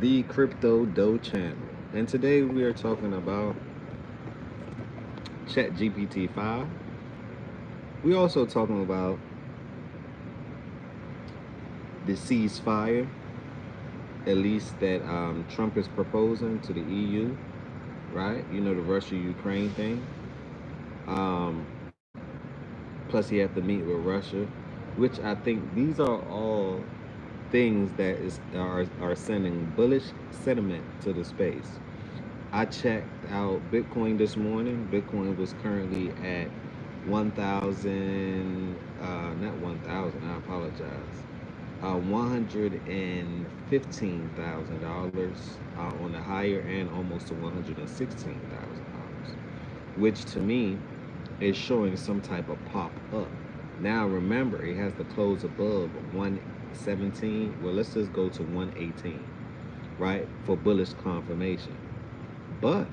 the Crypto Doe channel. And today we are talking about ChatGPT 5. We're also talking about the ceasefire, at least that Trump is proposing to the EU, right? You know, the Russia-Ukraine thing. Um, Plus, he have to meet with Russia, which I think these are all things that are sending bullish sentiment to the space. I checked out Bitcoin this morning. Bitcoin was currently at 1,000, not 1,000, I apologize. $115,000 on the higher end, almost to $116,000, which to me is showing some type of pop up. Now remember, it has to close above 117. Well, let's just go to 118, right, for bullish confirmation. But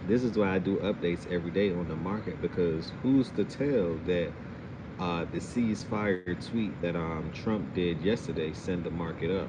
this is why I do updates every day on the market, because who's to tell that the ceasefire tweet that Trump did yesterday sent the market up?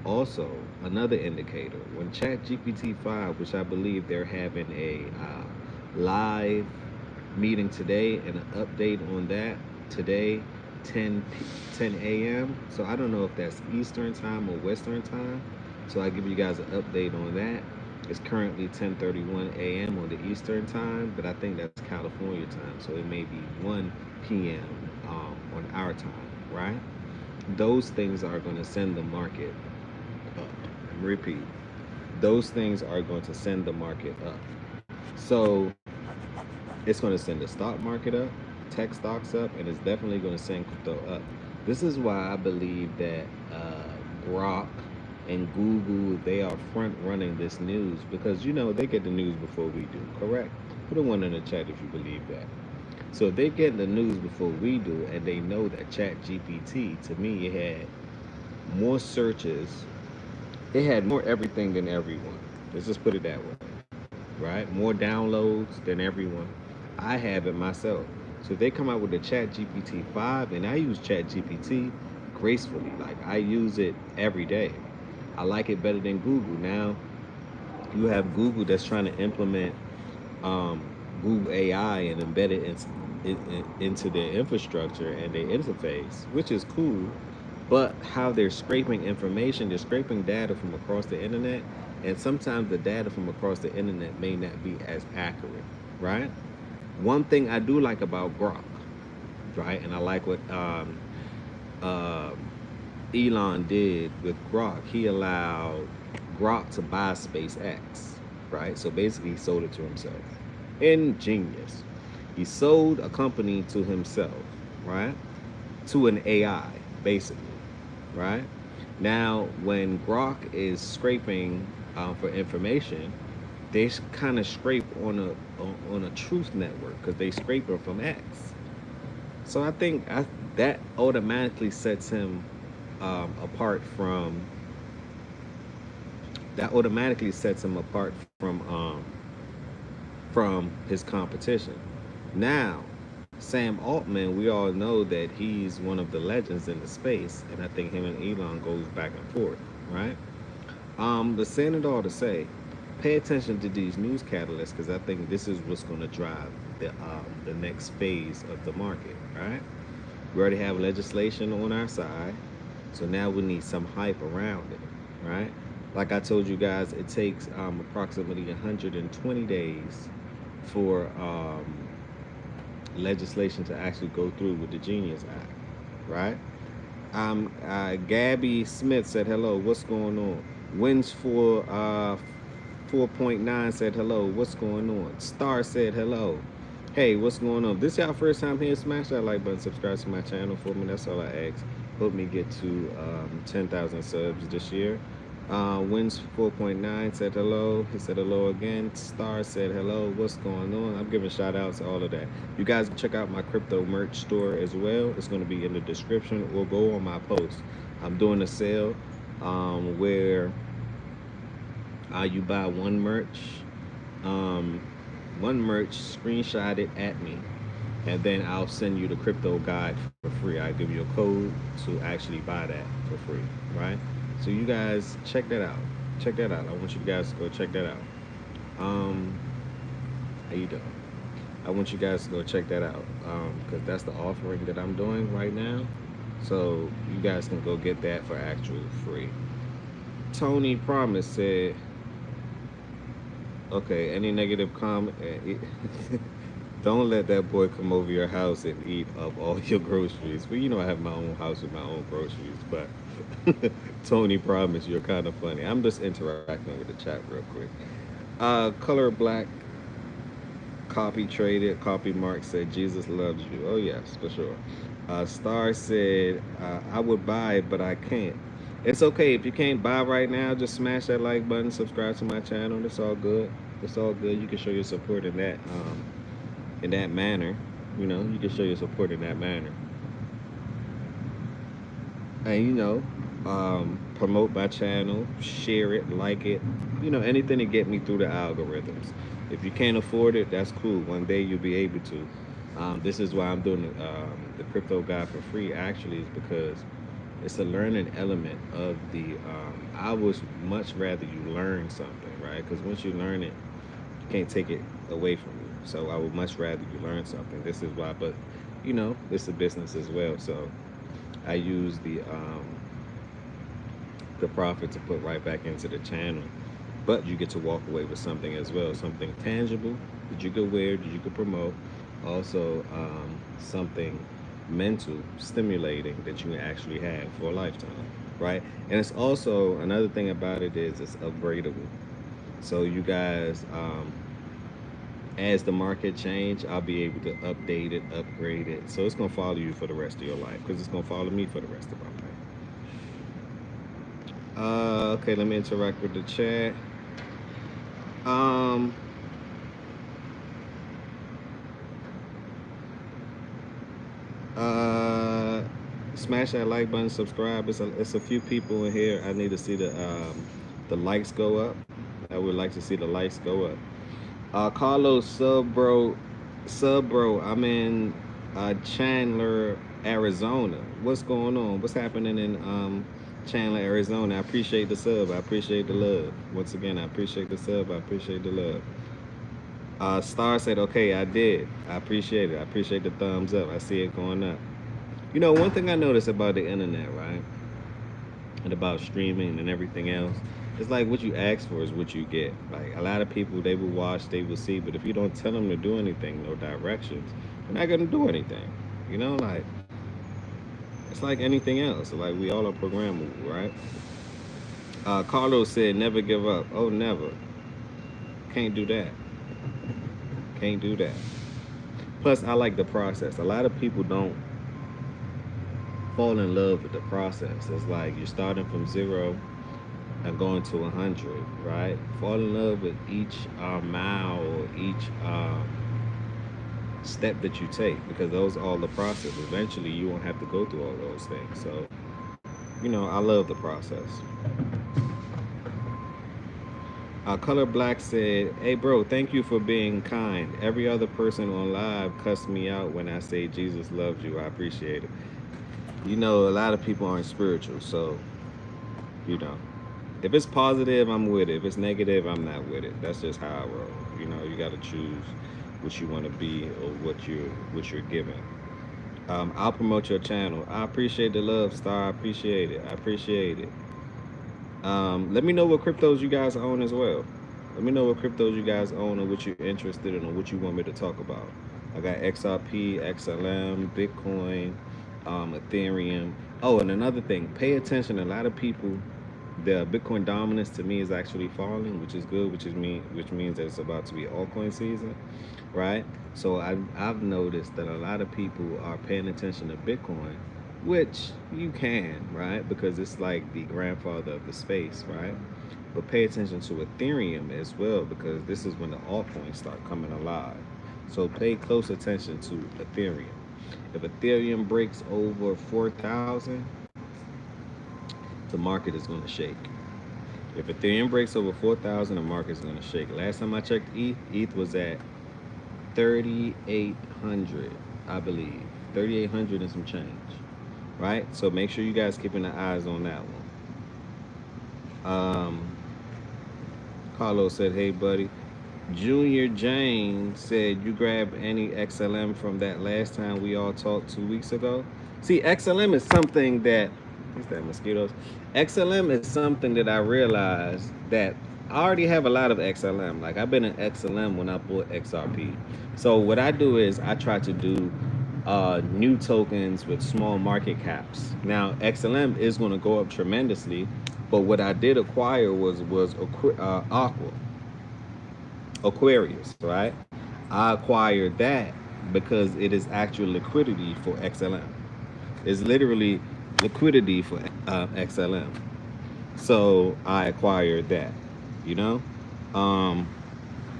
Also, another indicator, when ChatGPT 5, which I believe they're having a live meeting today and an update on that today, 10 a.m. So I don't know if that's Eastern time or Western time. So I give you guys an update on that. It's currently 10:31 a.m. on the Eastern time, but I think that's California time, so it may be 1 p.m. On our time, right? Those things are going to send the market up. Repeat. Those things are going to send the market up. So it's going to send the stock market up, tech stocks up, and it's definitely going to send crypto up. This is why I believe that Grok and Google, they are front running this news, because you know they get the news before we do, correct? Put a one in the chat if you believe that. So if they get the news before we do, and they know that ChatGPT, to me, it had more searches, it had more everything than everyone. Let's just put it that way, right? More downloads than everyone. I have it myself. So if they come out with the ChatGPT 5, and I use ChatGPT gracefully, like I use it every day. I like it better than Google. Now, you have Google that's trying to implement um, Google AI and embed it into their infrastructure and their interface, which is cool. But how they're scraping information, they're scraping data from across the internet, and sometimes the data from across the internet may not be as accurate, right? One thing I do like about Grok, right, and I like what uh, Elon did with Grok. He allowed Grok to buy SpaceX, right? So basically, he sold it to himself. Ingenious. He sold a company to himself, right? To an AI, basically, right? Now, when Grok is scraping for information, they kind of scrape on a truth network, because they scrape it from X. So I think that automatically sets him apart from his competition. Now, Sam Altman, we all know that he's one of the legends in the space, and I think him and Elon goes back and forth, right? But saying it all to say, pay attention to these news catalysts, because I think this is what's going to drive the next phase of the market, right? We already have legislation on our side, so now we need some hype around it, right? Like I told you guys, it takes approximately 120 days for legislation to actually go through with the Genius Act, right? Gabby Smith said hello. What's going on? Wins for 4.9 said hello. What's going on? Star said hello. Hey, what's going on? If this y'all first time here, smash that like button, subscribe to my channel for me. That's all I ask. Help me get to 10,000 subs this year. Wins 4.9 said hello. He said hello again. Star said hello. What's going on? I'm giving shout outs to all of that. You guys check out my crypto merch store as well. It's going to be in the description, or go on my post. I'm doing a sale where you buy one merch, screenshot it at me, and then I'll send you the crypto guide for free. I'll give you a code to actually buy that for free, right? So you guys check that out. Check that out. I want you guys to go check that out. Um, how you doing? I want you guys to go check that out because that's the offering that I'm doing right now. So you guys can go get that for actual free. Tony Promise said, okay, any negative comment, don't let that boy come over your house and eat up all your groceries. Well, you know I have my own house with my own groceries, but Tony Promise, you're kind of funny. I'm just interacting with the chat real quick. Color Black Copy traded. Copy Mark said, Jesus loves you. Oh, yes, for sure. Star said, I would buy it, but I can't. It's okay. If you can't buy right now, just smash that like button, subscribe to my channel. That's all good. That's all good. You can show your support in that manner. You know, you can show your support in that manner. And, promote my channel, share it, like it, anything to get me through the algorithms. If you can't afford it, that's cool. One day you'll be able to. This is why I'm doing the crypto guy for free. Actually, is because it's a learning element of the. I would much rather you learn something, right? Because once you learn it, you can't take it away from you. So I would much rather you learn something. This is why, but this is a business as well. So I use the profit to put right back into the channel. But you get to walk away with something as well, something tangible that you could wear, that you could promote. Also, something mental, stimulating that you can actually have for a lifetime, right? And it's also another thing about it is it's upgradable. So you guys, as the market change, I'll be able to update it, upgrade it. So it's gonna follow you for the rest of your life because it's gonna follow me for the rest of my life. Okay, let me interact with the chat. Um, uh, Smash that like button, subscribe. It's a few people in here. I need to see the likes go up. I would like to see the likes go up. Carlos sub bro. I'm in Chandler, Arizona. What's going on? What's happening in Chandler, Arizona? I appreciate the sub. I appreciate the love. Once again, I appreciate the sub. I appreciate the love. Star said, okay, I did. I appreciate it. I appreciate the thumbs up. I see it going up. One thing I noticed about the internet, right? And about streaming and everything else, it's like what you ask for is what you get. Like a lot of people, they will watch, they will see, but if you don't tell them to do anything, no directions, they're not gonna do anything. Like it's like anything else. Like we all are programmable, right? Carlos said, never give up. Oh, never. Can't do that. Can't do that. Plus, I like the process. A lot of people don't fall in love with the process. It's like you're starting from zero and going to 100, right? Fall in love with each mile or each step that you take because those are all the process. Eventually, you won't have to go through all those things. So, I love the process. Color Black said, hey, bro, thank you for being kind. Every other person on live cussed me out when I say Jesus loves you. I appreciate it. A lot of people aren't spiritual. So, if it's positive, I'm with it. If it's negative, I'm not with it. That's just how I roll. You got to choose what you want to be or what you're given. I'll promote your channel. I appreciate the love, Star. I appreciate it. I appreciate it. Let me know what cryptos you guys own as well. Let me know what cryptos you guys own and what you're interested in or what you want me to talk about. I got XRP, XLM, Bitcoin, Ethereum. Oh, and another thing, pay attention. A lot of people, the Bitcoin dominance to me is actually falling, which is good, which means that it's about to be altcoin season, right? So I've noticed that a lot of people are paying attention to Bitcoin, which you can, right? Because it's like the grandfather of the space, right? But pay attention to Ethereum as well, because this is when the altcoins start coming alive. So pay close attention to Ethereum. If Ethereum breaks over 4,000, the market is going to shake. If Ethereum breaks over 4,000, the market is going to shake. Last time I checked ETH was at 3,800, I believe. 3,800 and some change, right? So make sure you guys keeping the eyes on that one. Carlos said, hey, buddy. Junior Jane said, you grabbed any XLM from that last time we all talked 2 weeks ago? See, XLM is something that, what's that, mosquitoes? XLM is something that I realized that I already have a lot of XLM. Like, I've been in XLM when I bought XRP. So, what I do is I try to do new tokens with small market caps. Now, XLM is going to go up tremendously, but what I did acquire was Aqua. Aquarius, right? I acquired that because it is actual liquidity for XLM. It's literally liquidity for XLM. So I acquired that, you know? Um,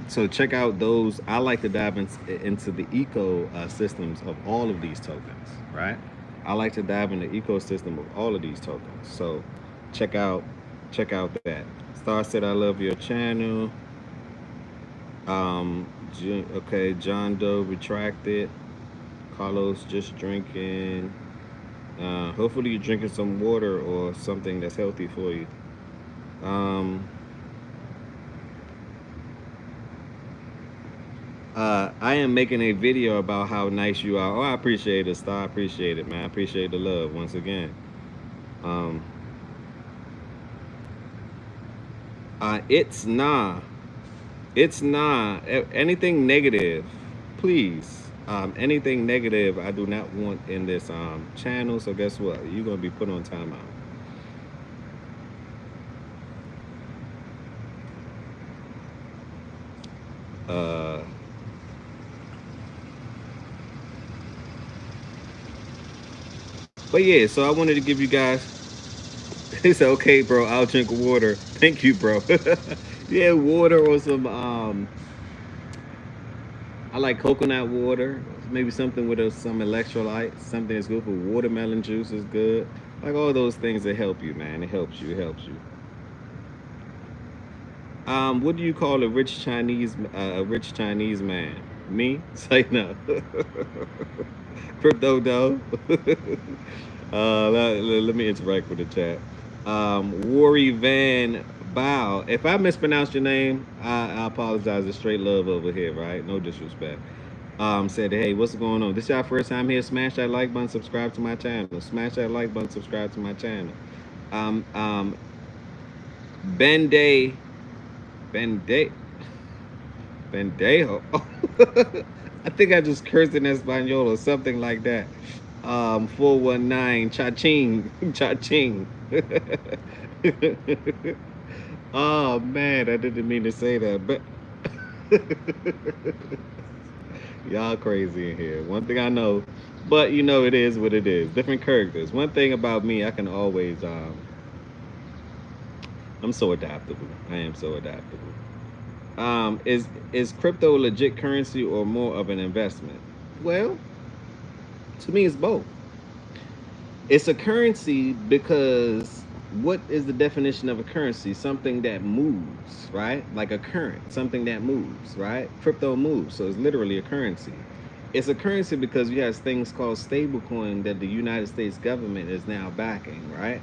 so check out those. I like to dive into the systems of all of these tokens, right? I like to dive in the ecosystem of all of these tokens. So check out that. Star said, I love your channel. Okay, John Doe retracted. Carlos just drinking. Hopefully you're drinking some water or something that's healthy for you. I am making a video about how nice you are. Oh, I appreciate it, Star. I appreciate it, man. I appreciate the love once again. It's nah. It's not anything negative, please. Anything negative I do not want in this channel. So guess what? You're gonna be put on timeout. But yeah, so I wanted to give you guys. It's okay, bro. I'll drink water. Thank you, bro. Yeah, water or some I like coconut water, maybe something with some electrolytes, something that's good for watermelon juice is good. Like all those things that help you, man. It helps you. It helps you. What do you call a rich Chinese man? Me? Say no. Crypto though. Let me interact with the chat. Worry Van Bow. If I mispronounce your name, I apologize. It's straight love over here, right? No disrespect. Said, hey, what's going on? This y'all first time here? Smash that like button, subscribe to my channel. Smash that like button, subscribe to my channel. Bendejo. I think I just cursed in Espanol or something like that. 419 cha-ching. Cha-ching. Oh man, I didn't mean to say that, but y'all crazy in here. One thing I know, but you know it is what it is. Different characters. One thing about me, I can always I'm so adaptable. I am so adaptable. Is crypto legit currency or more of an investment? Well, to me it's both. It's a currency because what is the definition of a currency? Something that moves, right? Like a current, something that moves, right? Crypto moves, so it's literally a currency. It's a currency because you have things called stablecoin that the United States government is now backing, right?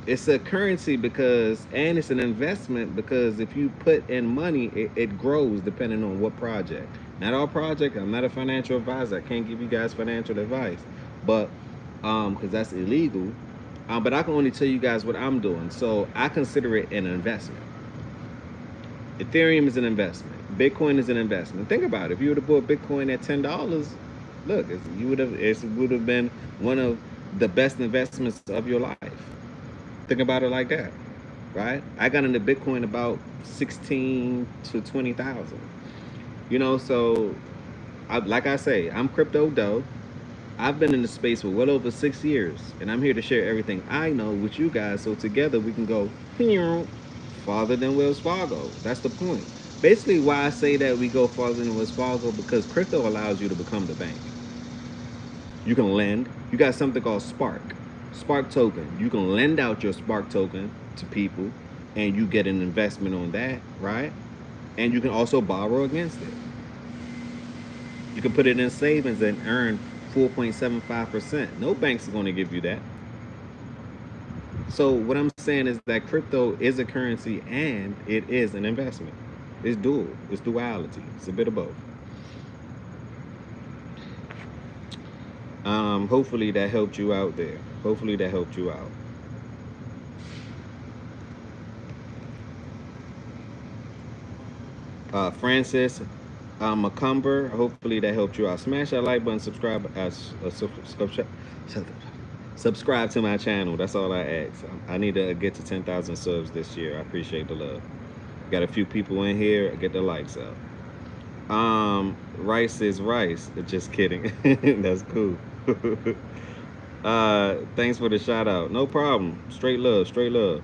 It's a currency because, and it's an investment because if you put in money, it grows depending on what project. Not all project. I'm not a financial advisor. I can't give you guys financial advice, but because that's illegal. But I can only tell you guys what I'm doing. So I consider it an investment. Ethereum is an investment. Bitcoin is an investment. Think about it. If you would have bought Bitcoin at $10, look, it would have been one of the best investments of your life. Think about it like that, right? I got into Bitcoin about 16 to 20,000. You know, so like I say, I'm crypto dough. I've been in the space for well over 6 years, and I'm here to share everything I know with you guys, so together we can go farther than Wells Fargo. That's the point. Basically, why I say that we go farther than Wells Fargo, because crypto allows you to become the bank. You can lend. You got something called Spark token. You can lend out your Spark token to people, and you get an investment on that, right? And you can also borrow against it. You can put it in savings and earn 4.75%. No bank's going to give you that. So what I'm saying is that crypto is a currency and it is an investment. It's dual. It's duality. It's a bit of both. Hopefully that helped you out there. Hopefully that helped you out. Francis McCumber, hopefully that helped you out. Smash that like button, subscribe to my channel. That's all I ask. I need to get to 10,000 subs this year. I appreciate the love. Got a few people in here. Get the likes up. Rice is rice. Just kidding. That's cool. Thanks for the shout out. No problem. Straight love. Straight love.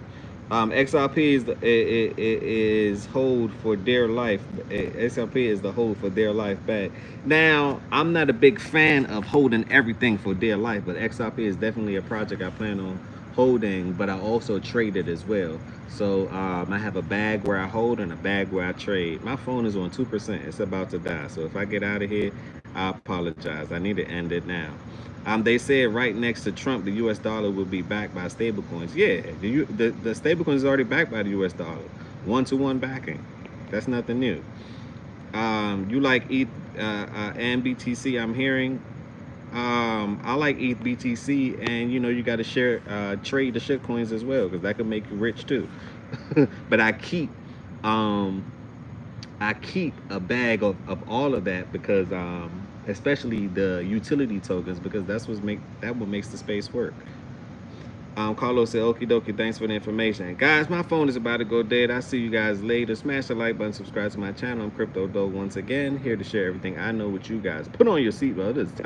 XRP is hold for dear life. XRP is the hold for dear life bag. Now, I'm not a big fan of holding everything for dear life, but XRP is definitely a project I plan on holding, but I also trade it as well. So I have a bag where I hold and a bag where I trade. My phone is on 2%. It's about to die. So if I get out of here, I apologize. I need to end it now. They said right next to Trump, the U.S. dollar will be backed by stablecoins. Yeah, the stablecoin is already backed by the U.S. dollar. 1-to-1 backing. That's nothing new. You like ETH and BTC, I'm hearing. I like ETH BTC, and you got to share trade the shit coins as well, because that could make you rich too. But I keep a bag of all of that because especially the utility tokens, because that's what makes the space work. Carlos said, okie dokie, thanks for the information. Guys, my phone is about to go dead. I'll see you guys later. Smash the like button, subscribe to my channel. I'm Crypto Doe once again, here to share everything I know with you guys. Put on your seatbelt. It's time